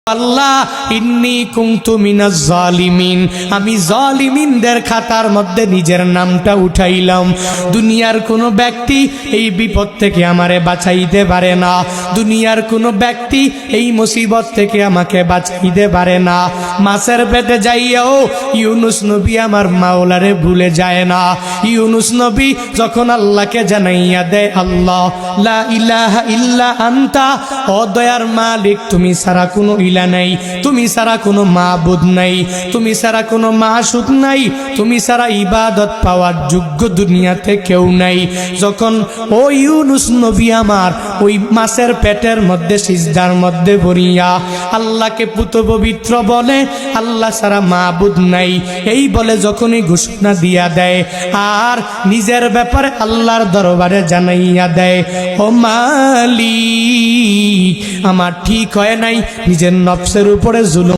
আল্লাহ ইন্নী কুনতু মিনাজ জালিমিন, আমি জালিমিনদের খাতার মধ্যে নিজের নামটা উঠাইলাম। দুনিয়ার কোনো ব্যক্তি এই বিপদ থেকে আমারে বাঁচাইতে পারে না, দুনিয়ার কোনো ব্যক্তি এই মুসিবত থেকে আমাকে বাঁচাইতে পারে না। মাছের পেটে যাইয়াও ইউনুস নবী আমার মাওলারে ভুলে যায় না। ইউনুস নবী যখন আল্লাহকে জানাইয়া দেয়, আল্লাহ লা ইলাহা ইল্লা আনতা, ও দয়ার মালিক তুমি ছাড়া কোনো ইলা নাই, তুমি ছাড়া কোনো মাবুদ নাই, তুমি ছাড়া কোনো মাসুক নাই, তুমি ছাড়া ইবাদত পাওয়ার যোগ্য দুনিয়াতে কেউ নাই। যখন ও ইউনুস নবী আমার ওই মাছের পেটের মধ্যে সিজদার মধ্যে পড়িয়া আল্লাহকে পুত পবিত্র বলে, আল্লাহ ছাড়া মাবুদ নাই এই বলে যখনই ঘোষণা দিয়া দেয় আর নিজের ব্যাপারে আল্লাহর দরবারে জানাইয়া দেয়, ও মালিক আমার ঠিক হয় নাই, নিজের নফসের উপরে জুলুম